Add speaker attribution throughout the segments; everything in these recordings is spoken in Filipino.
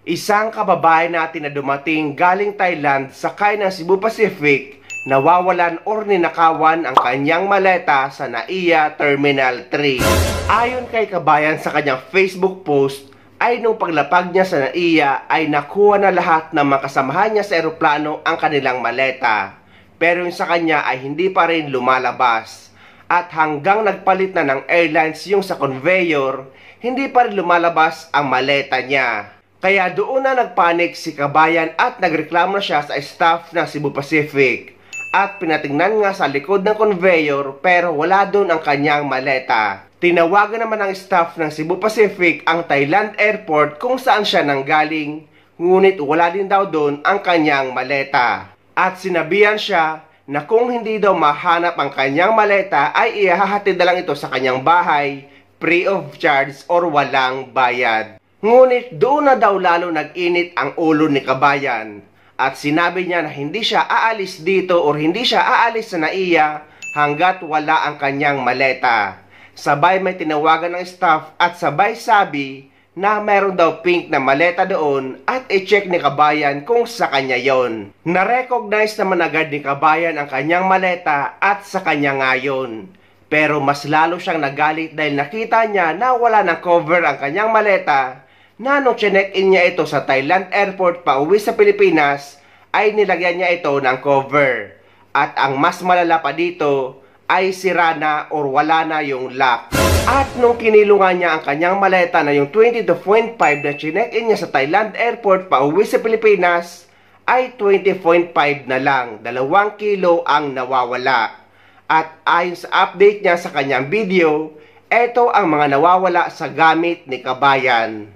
Speaker 1: Isang kababayan natin na dumating galing Thailand sakay ng Cebu Pacific, nawawalan or ninakawan ang kanyang maleta sa NAIA Terminal 3. Ayon kay kabayan sa kanyang Facebook post, ay nung paglapag niya sa NAIA ay nakuha na lahat ng mga kasamahan niya sa eroplano ang kanilang maleta. Pero yung sa kanya ay hindi pa rin lumalabas. At hanggang nagpalit na ng airlines yung sa conveyor, hindi pa rin lumalabas ang maleta niya. Kaya doon na nagpanik si kabayan at nagreklamo na siya sa staff ng Cebu Pacific. At pinatingnan nga sa likod ng conveyor pero wala doon ang kanyang maleta. Tinawagan naman ng staff ng Cebu Pacific ang Thailand Airport kung saan siya nanggaling. Ngunit wala din daw doon ang kanyang maleta. At sinabihan siya na kung hindi daw mahanap ang kanyang maleta ay ihahatid na lang ito sa kanyang bahay, free of charge or walang bayad. Ngunit doon na daw lalo nag-init ang ulo ni kabayan at sinabi niya na hindi siya aalis dito or hindi siya aalis sa NAIA hanggat wala ang kanyang maleta. Sabay may tinawagan ng staff at sabay sabi na meron daw pink na maleta doon at i-check ni kabayan kung sa kanya yon. Na-recognize naman agad ni kabayan ang kanyang maleta at sa kanya nga yun. Pero mas lalo siyang nagalit dahil nakita niya na wala ng cover ang kanyang maleta na nung chinek-in niya ito sa Thailand Airport pa uwi sa Pilipinas ay nilagyan niya ito ng cover. At ang mas malala pa dito ay sira na or wala na yung lock. At nung kinilungan niya ang kanyang maleta na yung 22.5 na chinek-in niya sa Thailand Airport pa uwi sa Pilipinas ay 20.5 na lang, 2 kilo ang nawawala. At ayon sa update niya sa kanyang video, ito ang mga nawawala sa gamit ni kabayan.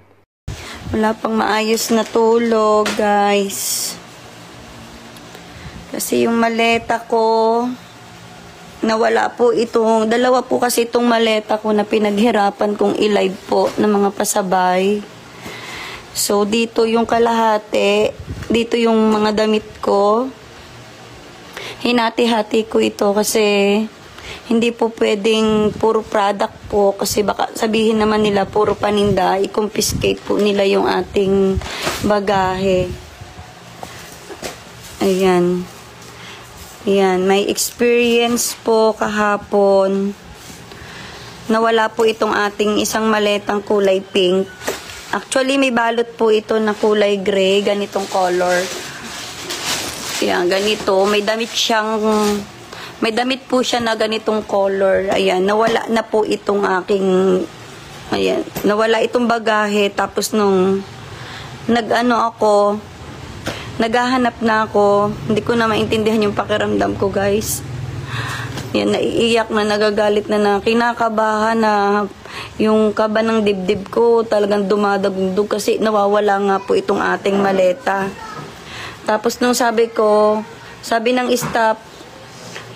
Speaker 2: Wala pang maayos na tulog, guys. Kasi yung maleta ko, nawala po itong, dalawa po kasi itong maleta ko na pinaghirapan kong i-live po ng mga pasabay. So, dito yung kalahati, dito yung mga damit ko. Hinati-hati ko ito kasi hindi po pwedeng puro product po kasi baka sabihin naman nila puro paninda, i-confiscate po nila yung ating bagahe. Ayan. Ayan, may experience po kahapon. Nawala po itong ating isang maletang kulay pink. Actually, may balot po ito na kulay gray, ganitong color. Ayan, ganito. May damit po siya na ganitong color. Ayan, nawala na po itong aking, ayan, nawala itong bagahe. Tapos nung naghahanap na ako, hindi ko na maintindihan yung pakiramdam ko, guys. Ayan, naiiyak na, nagagalit na, kinakabahan na yung kaba ng dibdib ko talagang dumadagundog kasi nawawala nga po itong ating maleta. Tapos nung sabi ng staff,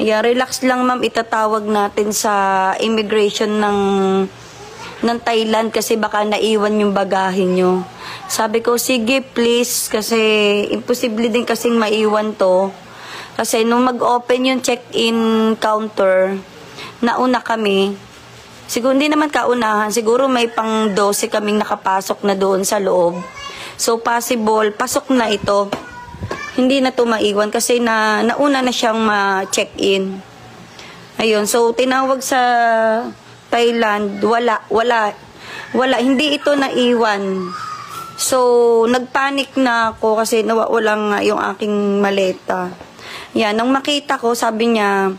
Speaker 2: yeah, relax lang ma'am, itatawag natin sa immigration ng Thailand kasi baka naiwan yung bagahe nyo. Sabi ko, sige please, kasi imposible din kasing maiwan to. Kasi nung mag-open yung check-in counter, nauna kami. Siguro hindi naman kaunahan, siguro may pang 12 kaming nakapasok na doon sa loob. So possible, pasok na ito. Hindi na to maiwan kasi nauna na siyang ma-check-in. Ayun, so tinawag sa Thailand, wala, hindi ito naiwan. So, nagpanik na ako kasi nawawala nga yung aking maleta. Yan, nung makita ko, sabi niya,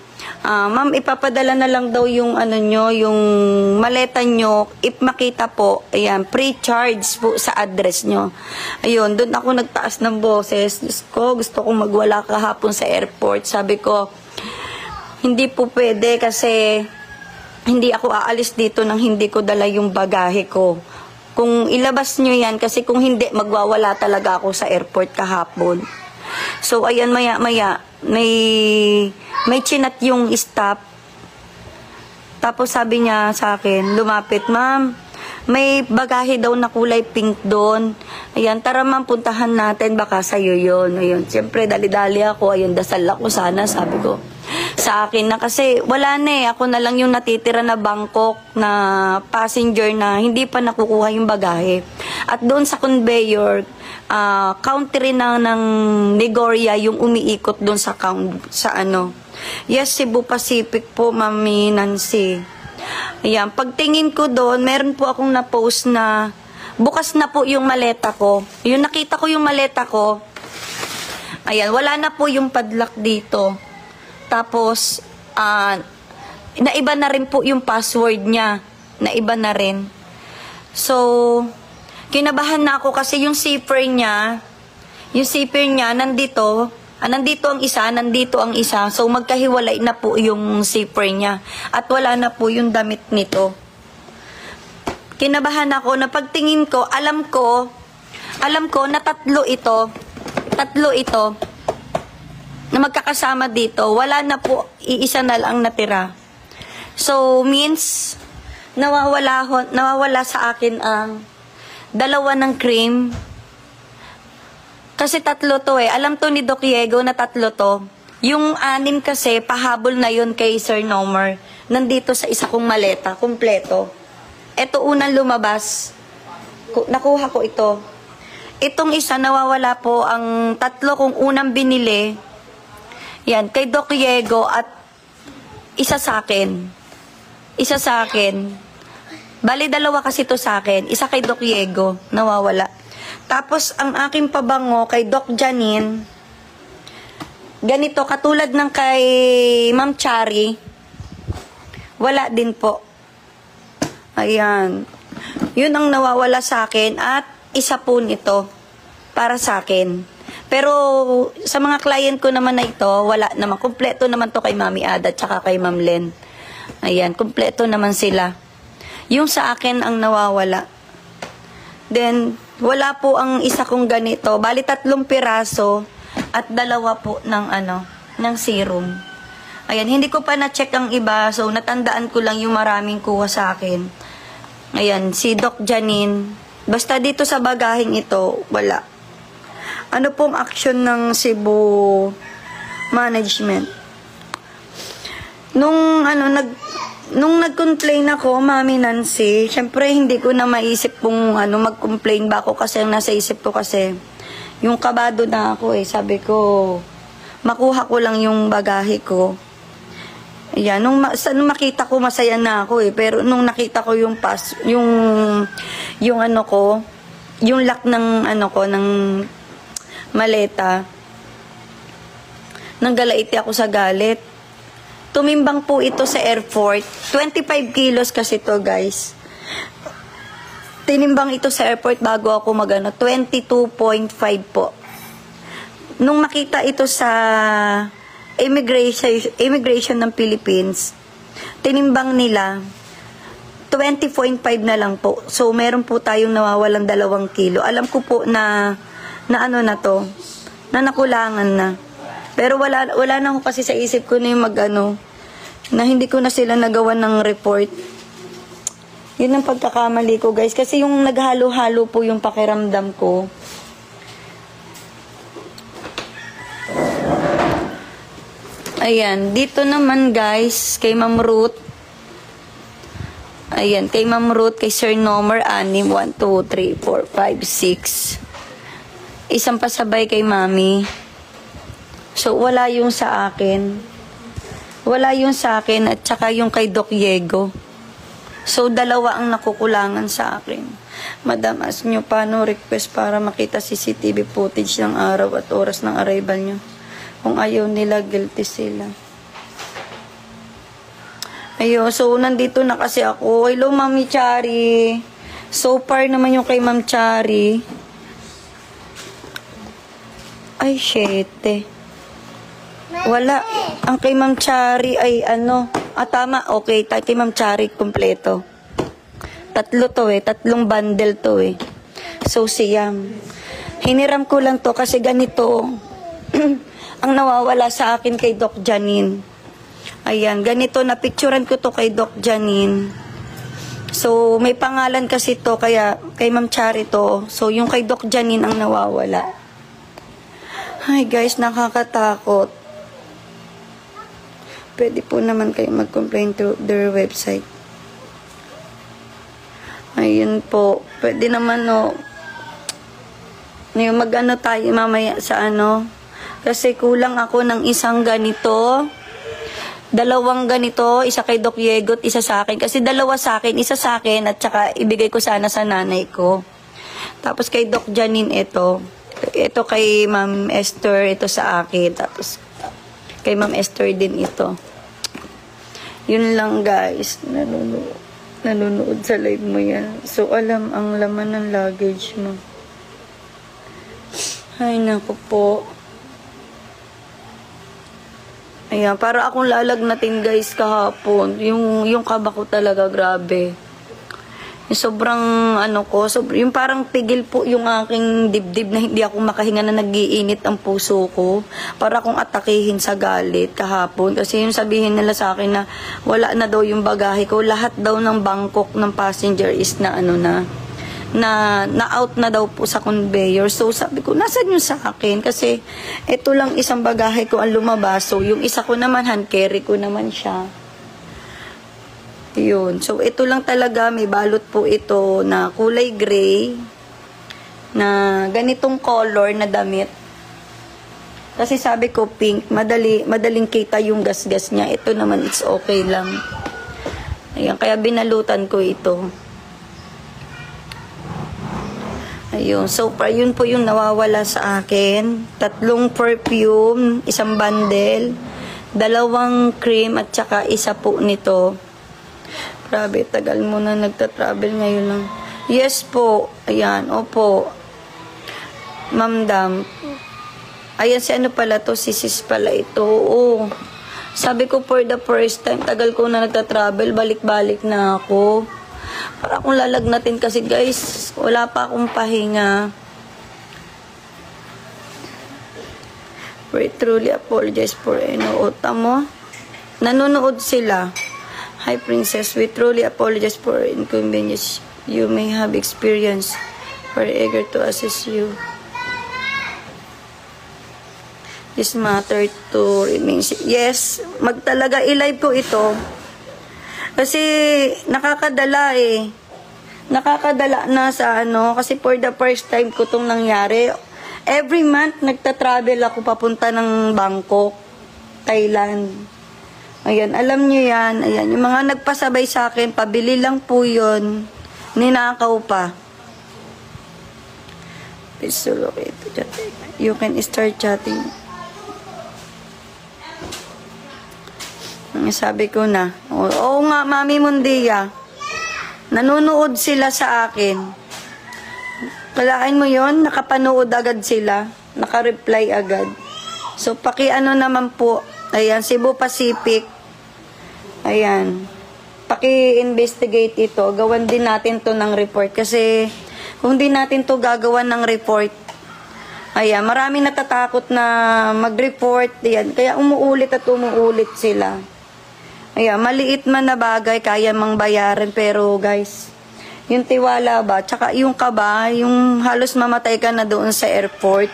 Speaker 2: ma'am, ipapadala na lang daw yung yung maleta nyo. If makita po, ayan, pre-charge po sa address nyo. Ayun, doon ako nagtaas ng boses. Gusto kong magwala kahapon sa airport. Sabi ko, hindi po pwede kasi hindi ako aalis dito nang hindi ko dala yung bagahe ko. Kung ilabas nyo yan, kasi kung hindi, magwawala talaga ako sa airport kahapon. So, ayan, maya-maya, may chinat yung staff. Tapos sabi niya sa akin, lumapit, ma'am, may bagahe daw na kulay pink doon. Ayan, tara ma'am, puntahan natin, baka sa'yo yun. Ayun, siyempre, dali-dali ako. Ayun, dasal ako sana, sabi ko. Sa akin na kasi wala na eh. Ako na lang yung natitira na Bangkok na passenger na hindi pa nakukuha yung bagahe. At doon sa conveyor, country ng Negoria yung umiikot doon sa Yes, Cebu Pacific po, Mami Nancy. Ayan, pagtingin ko doon, meron po akong na-post na bukas na po yung maleta ko. Yung nakita ko yung maleta ko, ayan, wala na po yung padlock dito. Tapos, naiba na rin po yung password niya. Naiba na rin. So, kinabahan na ako kasi yung zipper niya nandito ang isa, nandito ang isa. So, magkahiwalay na po yung zipper niya. At wala na po yung damit nito. Kinabahan ako na pagtingin ko, alam ko na tatlo ito na magkakasama dito. Wala na po, iisa na lang natira. So, means, nawawala sa akin ang dalawa ng cream. Kasi tatlo to eh. Alam to ni Doc Diego na tatlo to. Yung 6 kasi, pahabol na yun kay Sir Nomer. Nandito sa isa kong maleta, kumpleto. Ito unang lumabas. Nakuha ko ito. Itong isa, nawawala po ang tatlo kong unang binili. Yan, kay Doc Diego at isa sa akin. Isa sa akin. Bali, dalawa kasi to sa akin. Isa kay Doc Diego, nawawala. Tapos, ang aking pabango kay Doc Janine, ganito, katulad ng kay Ma'am Chari, wala din po. Ayan. Yun ang nawawala sa akin at isa po nito para sa akin. Pero, sa mga client ko naman na ito, wala naman. Kumpleto naman to kay Mami Ada at saka kay Ma'am Len. Ayan, kumpleto naman sila. Yung sa akin ang nawawala. Then, wala po ang isa kong ganito. Bali, 3 piraso at 2 po ng serum. Ayan, hindi ko pa na-check ang iba. So, natandaan ko lang yung maraming kuha sa akin. Ayan, si Doc Janine. Basta dito sa bagaheng ito, wala. Ano pong action ng Cebu Management? Nung nag-complain ako, Mami Nancy, syempre hindi ko na maisip kung mag-complain ba ako kasi ang nasa isip ko kasi yung kabado na ako eh. Sabi ko, makuha ko lang yung bagahe ko. Ayan, nung makita ko masaya na ako eh. Pero nung nakita ko yung yung lock ng ng maleta, nanggalaiti ako sa galit. Tumimbang po ito sa airport. 25 kilos kasi to, guys. Tinimbang ito sa airport bago ako 22.5 po. Nung makita ito sa immigration ng Philippines, tinimbang nila 20.5 na lang po. So, meron po tayong nawawalang 2 kilo. Alam ko po na nakulangan na. Pero wala na ako kasi sa isip ko na yung na hindi ko na sila nagawa ng report. Yun ang pagkakamali ko, guys. Kasi yung naghalo-halo po yung pakiramdam ko. Ayan. Dito naman, guys, kay Ma'am Ruth. Ayan. Kay Ma'am Ruth, kay Sir Nomer, 6. 1, 2, 3, 4, 5, 6. Isang pasabay kay Mami. So, wala yung sa akin. Wala yung sa akin at saka yung kay Doc Diego. So, 2 ang nakukulangan sa akin. Madam, ask nyo paano request para makita CCTV footage ng araw at oras ng arrival nyo. Kung ayaw nila, guilty sila. Ayun, so nandito na kasi ako. Hello, Mami Chari. So far naman yung kay Ma'am Chari. Ay, shit. Wala. Ang kay Ma'am Chari ay tama. Okay, kay Ma'am Chari kompleto. 3 to eh. 3 bundle to eh. So, siyam. Hiniram ko lang to kasi ganito ang nawawala sa akin kay Doc Janine. Ayan, ganito. Napicturan ko to kay Doc Janine. So, may pangalan kasi to kaya kay Ma'am Chari to. So, yung kay Doc Janine ang nawawala. Ay, guys, nakakatakot. Pwede po naman kayo mag-complain through their website. Ayun po. Pwede naman, Yung mag-ano tayo mamaya sa ano. Kasi kulang ako ng isang ganito. 2 ganito, isa kay Doc Yegot, isa sa akin. Kasi 2 sa akin, isa sa akin, at saka ibigay ko sana sa nanay ko. Tapos kay Doc Janine ito. Ito kay Ma'am Esther, ito sa akin. Tapos kay Ma'am Esther din ito. Yun lang guys, nanonood sa live mo yan. So alam ang laman ng luggage mo. Ay naku po. Ayan, para akong lalagnatin guys kahapon. Yung kaba ko talaga, grabe. Yung sobrang ano ko, yung parang pigil po yung aking dibdib na hindi ako makahinga na nag-iinit ang puso ko. Para akong atakihin sa galit kahapon. Kasi yung sabihin nila sa akin na wala na daw yung bagahe ko. Lahat daw ng Bangkok ng passenger is na ano na out na daw po sa conveyor. So sabi ko, nasan yung sa akin? Kasi ito lang isang bagahe ko ang lumabas. So yung isa ko naman, hand carry ko naman siya. Yun. So ito lang talaga, may balot po ito na kulay gray na ganitong color na damit. Kasi sabi ko pink, madaling kita yung gasgas niya. Ito naman, it's okay lang. Ayan, kaya binalutan ko ito. Ayun, so far, yun po yung nawawala sa akin. 3 perfume, 1 bundle, 2 cream, at saka isa po nito. Grabe, tagal mo na nagta-travel ngayon lang. Yes po, ayan, opo. Ma'am Dam. Ayan, si ano pala to, si sis pala ito, oo. Sabi ko for the first time, tagal ko na nagta-travel, balik-balik na ako. Para akong lalagnatin kasi guys, wala pa akong pahinga. We truly apologize for inuota mo. Nanonood sila. Hi Princess, we truly apologize for inconvenience you may have experienced. We're eager to assist you. This matter to remain. Yes, magtalaga i-live ko ito. Kasi nakakadala eh. Nakakadala na sa ano. Kasi for the first time ko itong nangyari. Every month nagta-travel ako papunta ng Bangkok, Thailand. Ayan, alam nyo yan. Ayan, yung mga nagpasabay sa akin, pabili lang po yun. Ninakaw pa. You can start chatting. Sabi ko na, oo nga, Mami Mundia, nanonood sila sa akin. Kalain mo yon, nakapanood agad sila, nakareply agad. So, paki-ano naman po, ayan, Cebu Pacific, ayan, paki-investigate ito, gawan din natin to ng report. Kasi, kung di natin to gagawan ng report, ayan, marami natatakot na mag-report, ayan, kaya umuulit at umuulit sila. Ayan, maliit man na bagay, kaya mang bayaran. Pero guys, yung tiwala ba, tsaka yung kaba, yung halos mamatay ka na doon sa airport.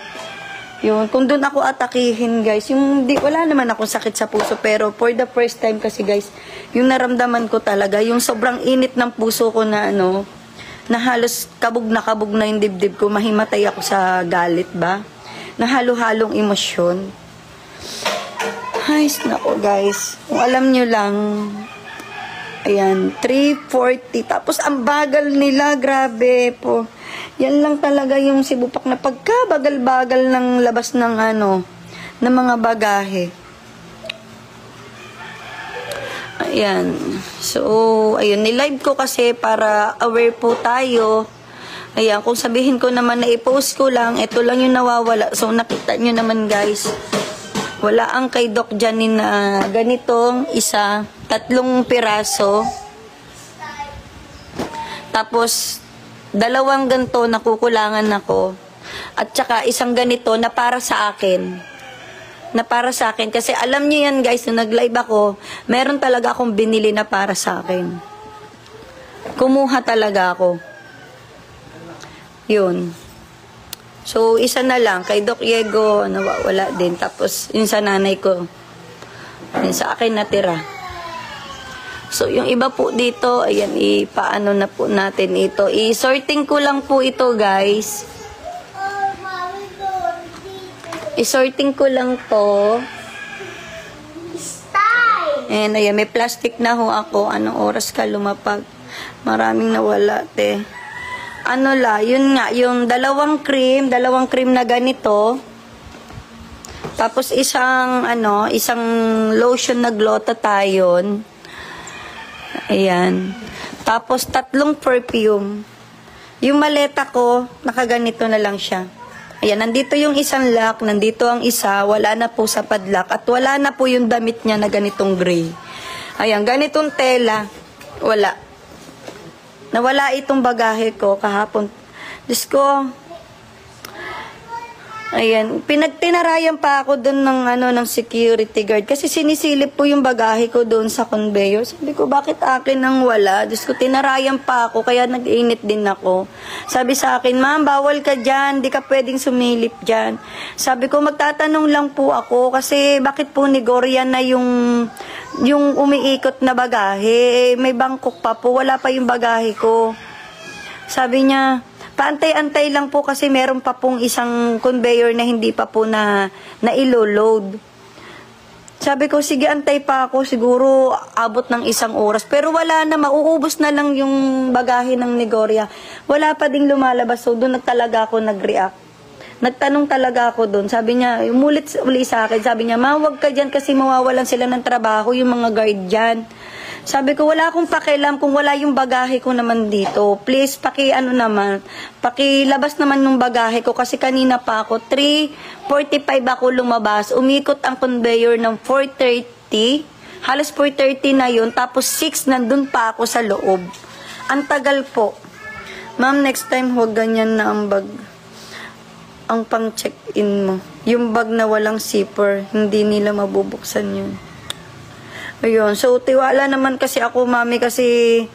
Speaker 2: Yun, kung doon ako atakihin guys, yung wala naman akong sakit sa puso. Pero for the first time kasi guys, yung naramdaman ko talaga, yung sobrang init ng puso ko na ano, na halos kabog na yung dibdib ko, mahimatay ako sa galit ba? Na halo-halong emosyon. Ay, nako guys. Kung alam nyo lang, ayan, 3:40. Tapos ang bagal nila, grabe po. Yan lang talaga yung sibupak na pagkabagal-bagal ng labas ng ano, ng mga bagahe. Ayan. So, ayun, nilive ko kasi para aware po tayo. Ayan, kung sabihin ko naman na i-post ko lang, ito lang yung nawawala. So, nakita nyo naman guys. Wala ang kay Doc Janine na ganitong isa, 3 piraso. Tapos, 2 ganito nakukulangan ako. At saka isang ganito na para sa akin. Na para sa akin. Kasi alam niyo yan guys, nung nag-live ako, meron talaga akong binili na para sa akin. Kumuha talaga ako. Yun. So, isa na lang. Kay Doc Yego, nawawala din. Tapos, yun sa nanay ko. Yun sa akin natira. So, yung iba po dito, ayan, ipaano na po natin ito. I-sorting ko lang po ito, guys. isorting ko lang to. And ayan, may plastic na ho ako. Anong oras ka lumapag? Maraming nawala, te. Ano la, yun nga, yung dalawang cream na ganito. Tapos isang lotion na glutathione. Ayan. Tapos 3 perfume. Yung maleta ko, nakaganito na lang siya. Ayan, nandito yung isang lock, nandito ang isa, wala na po sa padlock, at wala na po yung damit niya na ganitong gray. Ayan, ganitong tela, wala. Nawala itong bagahe ko kahapon. Diyos ko, ayan, pinagtinarayan pa ako doon ng security guard kasi sinisilip po yung bagahe ko doon sa conveyor. Sabi ko, bakit akin ang wala? Diyos ko, tinarayan pa ako kaya nag-init din ako. Sabi sa akin, ma'am, bawal ka dyan, di ka pwedeng sumilip dyan. Sabi ko, magtatanong lang po ako kasi bakit po Nigorian na yung umiikot na bagahe? May bangkok pa po, wala pa yung bagahe ko. Sabi niya, paantay-antay lang po kasi meron pa pong isang conveyor na hindi pa po na ilo-load. Sabi ko, sige, antay pa ako. Siguro abot ng 1 oras. Pero wala na, mauubos na lang yung bagahe ng Nigoria. Wala pa ding lumalabas. So, doon talaga ako nag-react. Nagtanong talaga ako doon. Sabi niya, umulit uli sa akin. Sabi niya, ma, huwag ka dyan kasi mawawalan sila ng trabaho, yung mga guard dyan. Sabi ko, wala akong pakialam kung wala yung bagahe ko naman dito. Please, pakilabas naman yung bagahe ko kasi kanina pa ako, 3:45 ako lumabas. Umikot ang conveyor ng 4:30. Halos 4:30 na yun. Tapos 6, nandun pa ako sa loob. Ang tagal po. Ma'am, next time, huwag ganyan na ang bag. Ang pang-check-in mo. Yung bag na walang zipper, hindi nila mabubuksan yun. Ayun, so tiwala naman kasi ako, mami, kasi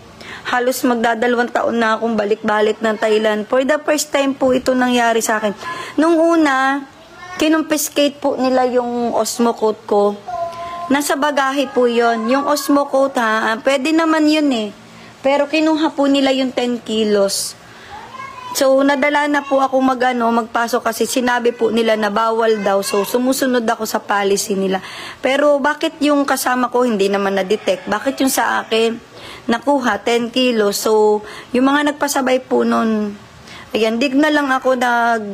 Speaker 2: halos magdadalawang taon na akong balik-balik ng Thailand. For the first time po ito nangyari sa akin. Nung una, kinumpiskate po nila yung Osmo coat ko. Nasa bagahe po yon. Yung Osmo coat, pwede naman yun eh. Pero kinuha po nila yung 10 kilos. So, nadala na po ako magpasok kasi sinabi po nila na bawal daw. So, sumusunod ako sa policy nila. Pero, bakit yung kasama ko hindi naman na-detect? Bakit yung sa akin nakuha 10 kilos? So, yung mga nagpasabay po nun, ayan, dig na lang ako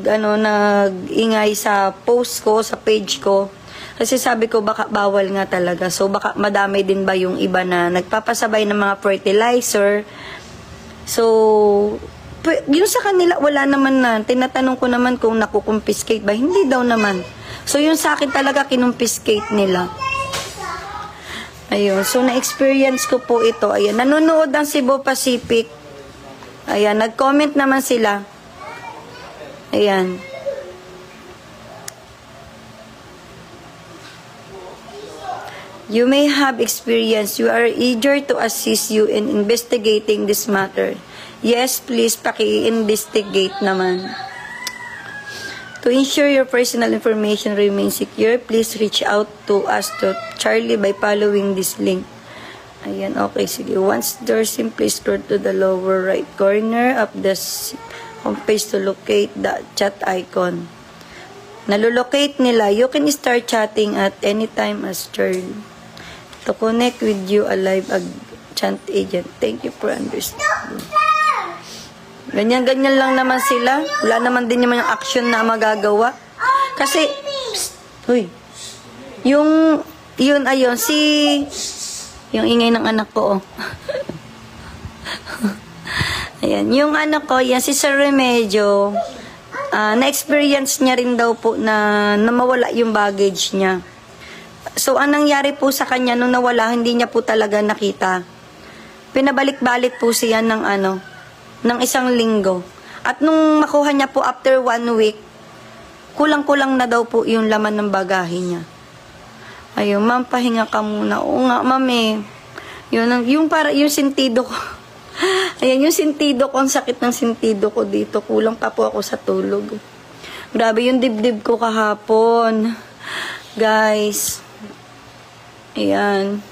Speaker 2: nag-ingay sa post ko, sa page ko. Kasi sabi ko, baka bawal nga talaga. So, baka madami din ba yung iba na nagpapasabay ng mga fertilizer. So, yung sa kanila, wala naman na. Tinatanong ko naman kung nakukumpiskate ba. Hindi daw naman. So, yung sa akin talaga kinumpiskate nila. Ayun. So, na-experience ko po ito. Ayan. Nanonood ang Cebu Pacific. Ayan. Nag-comment naman sila. Ayan. You may have experience. You are eager to assist you in investigating this matter. Yes, please, paki-investigate naman. To ensure your personal information remains secure, please reach out to us to Charlie by following this link. Ayan, okay, sige. Once there, simply scroll to the lower right corner of the homepage to locate the chat icon. Nalolocate nila. You can start chatting at any time as Charlie. To connect with you, a live chat agent. Thank you for understanding. Ganyan-ganyan lang naman sila. Wala naman din naman yung action na magagawa. Kasi, yung ingay ng anak ko, oh. Ayan, yung anak ko, yan, si Sir Remedio, na-experience niya rin daw po na mawala yung baggage niya. So, ang nangyari po sa kanya, nung nawala, hindi niya po talaga nakita. Pinabalik-balik po siya ng ng 1 linggo. At nung makuha niya po after 1 week, kulang-kulang na daw po yung laman ng bagahe niya. Ayun, ma'am, pahinga ka muna. Oo nga, ma'am eh. Yung sentido ko. Ayan, yung sentido ko, ang sakit ng sentido ko dito. Kulang pa po ako sa tulog. Grabe yung dibdib ko kahapon. Guys. Ayan.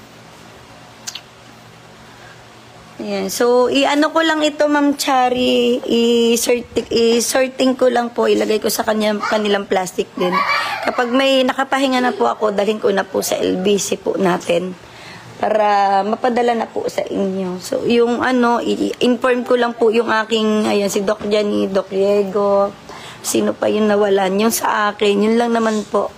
Speaker 2: Ayan. So, i-ano ko lang ito, Ma'am Chari, i-sorting ko lang po, ilagay ko sa kanilang plastic din. Kapag may nakapahinga na po ako, dalhin ko na po sa LBC po natin para mapadala na po sa inyo. So, yung ano, i-inform ko lang po yung aking, ayan, si Doc Jani, Doc Diego, sino pa yung nawalan, yung sa akin, yun lang naman po.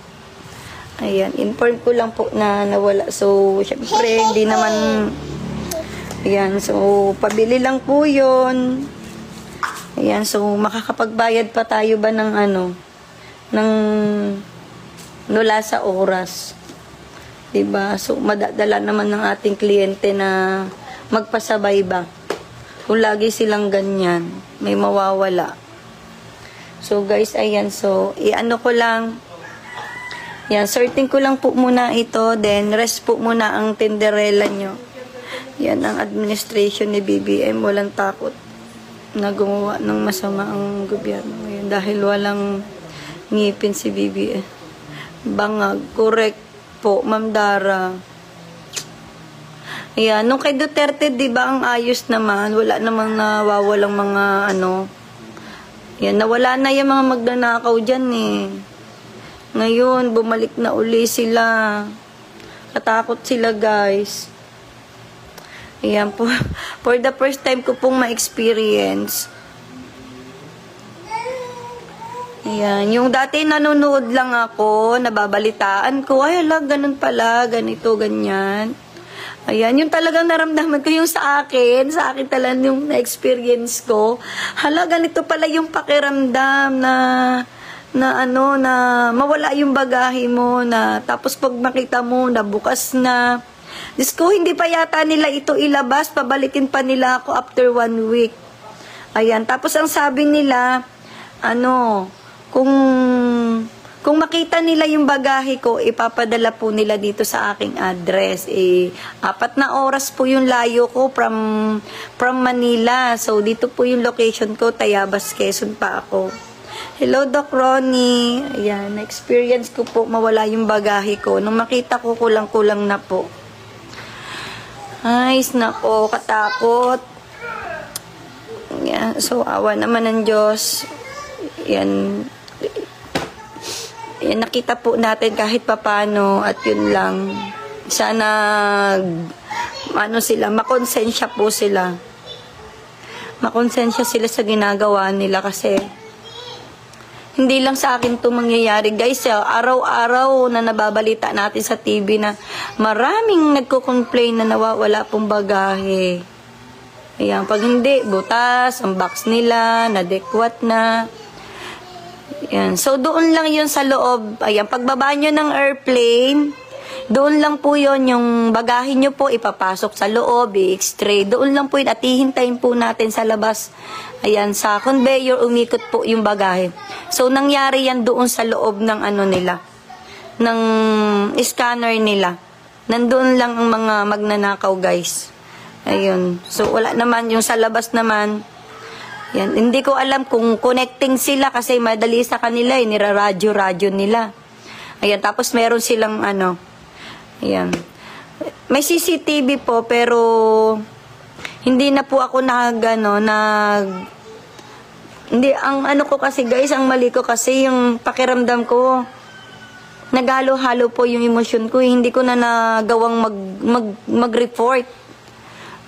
Speaker 2: Ayan, inform ko lang po na nawala. So, syempre, hindi naman... Ayan, so, pabili lang po yun. Ayan, so, makakapagbayad pa tayo ba ng ano, ng nula sa oras. Diba? So, madadala naman ng ating kliyente na magpasabay ba. Kung lagi silang ganyan, may mawawala. So, guys, ayan, so, i-ano ko lang. Ayan, sorting ko lang po muna ito, then rest po muna ang tinderella nyo. Yan ang administration ni BBM. Walang takot na gumawa ng masama ang gobyerno ngayon dahil walang ngipin si BBM. Bangag. Correct po, Ma'am Dara. Ayan. Nung kay Duterte, di ba ang ayos naman? Wala namang nawawalang mga ano. Yan. Nawala na yung mga magnanakaw dyan eh. Ngayon, bumalik na uli sila. Katakot sila, guys. Ayan po. For the first time ko pong ma-experience. Ayan. Yung dati nanonood lang ako, nababalitaan ko, ay ala, ganun pala, ganito, ganyan. Ayan. Yung talagang naramdaman ko yung sa akin talagang yung na-experience ko. Hala, ganito pala yung pakiramdam na ano, na mawala yung bagahe mo, na tapos pag makita mo, na bukas na. Diyos ko, hindi pa yata nila ito ilabas. Pabalikin pa nila ako after 1 week. Ayan. Tapos ang sabi nila, ano, kung makita nila yung bagahe ko, ipapadala po nila dito sa aking address. 4 na oras po yung layo ko from Manila. So, dito po yung location ko, Tayabas, Quezon pa ako. Hello, Doc Ronnie. Ayan, na-experience ko po mawala yung bagahe ko. Nung makita ko, kulang-kulang na po. Ay, nako, katakot. Yan, so, awa naman ng Diyos. Yan, nakita po natin kahit papano at yun lang. Sana, makonsensya po sila. Makonsensya sila sa ginagawa nila kasi hindi lang sa akin to mangyayari. Guys, araw-araw na nababalita natin sa TV na maraming nagko-complain na nawawala pong bagahe. Ayan, pag hindi, butas, ang box nila, nadekwat na. Ayan, so doon lang yun sa loob. Ayan, pagbaba nyo ng airplane, doon lang po yun, yung bagahe nyo po ipapasok sa loob, i-extray. Doon lang po yun, at hihintayin po natin sa labas. Ayan, sa conveyor, umikot po yung bagahe. So, nangyari yan doon sa loob ng ano nila, ng scanner nila. Nandoon lang ang mga magnanakaw, guys. Ayun. So, wala naman. Yung sa labas naman, yan. Hindi ko alam kung connecting sila kasi madali sa kanila, niraradyo-radyo nila. Ayan, tapos meron silang ano, ayan. May CCTV po, pero hindi na po ako hindi, ang ano ko kasi guys, ang mali ko kasi yung pakiramdam ko, naghalo-halo po yung emosyon ko, hindi ko na nagawang mag-report.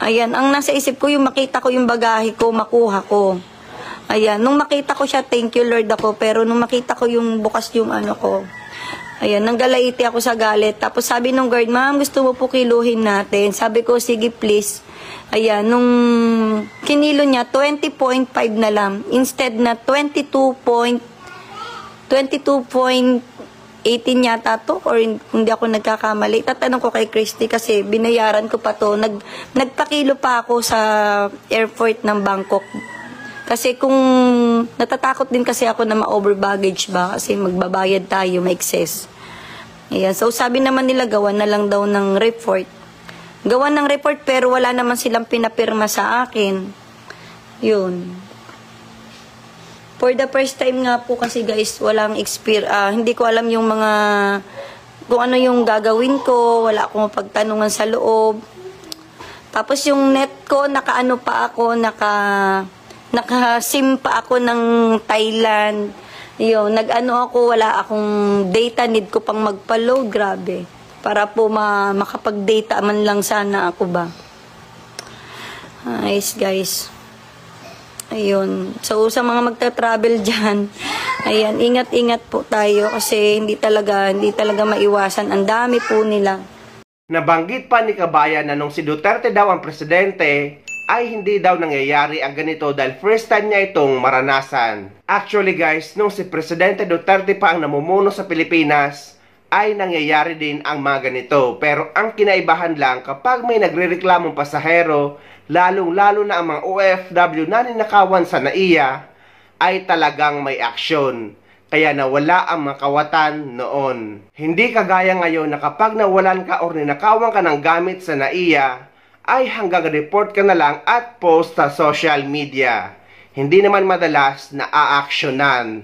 Speaker 2: Ayan, ang nasa isip ko yung makita ko yung bagahe ko, makuha ko. Ayan, nung makita ko siya, thank you Lord ako, pero nung makita ko yung bukas yung ano ko, ayan, nanggalaiti ako sa galit. Tapos sabi nung guard, ma'am, gusto mo po kiluhin natin. Sabi ko, sige please. Ayan, nung kinilo niya, 20.5 na lang. Instead na 22.18 yata to, or hindi ako nagkakamali. Tatanong ko kay Christy kasi binayaran ko pa to. Nagpakilo pa ako sa airport ng Bangkok. Kasi kung natatakot din kasi ako na ma-over baggage ba, kasi magbabayad tayo, ma-excess. Ayan, so sabi naman nila gawa na lang daw ng report. Gawa ng report pero wala naman silang pinapirma sa akin. Yun. For the first time nga po kasi guys, walang hindi ko alam yung mga, kung ano yung gagawin ko, wala akong mapagtanungan sa loob. Tapos yung net ko, nakaano pa ako, naka-sim pa ako ng Thailand. Yun, nag-ano ako, wala akong data, need ko pang magpa-load, grabe. Para po makapag-data man lang sana ako ba. Ayos guys. Ayun. So sa mga magta-travel dyan, ayan, ingat-ingat po tayo kasi hindi talaga maiwasan. Ang dami po nila.
Speaker 1: Nabanggit pa ni Kabayan na nung si Duterte daw ang presidente, ay hindi daw nangyayari ang ganito dahil first time niya itong maranasan. Actually guys, nung si Presidente Duterte pa ang namumuno sa Pilipinas, ay nangyayari din ang mga ganito. Pero ang kinaibahan lang kapag may nagrereklamong pasahero, lalong-lalo na ang mga OFW na ninakawan sa NAIA, ay talagang may aksyon. Kaya nawala ang mga kawatan noon. Hindi kagaya ngayon na kapag nawalan ka o ninakawan ka ng gamit sa NAIA, ay hanggang report ka na lang at post sa social media. Hindi naman madalas na aaksyonan.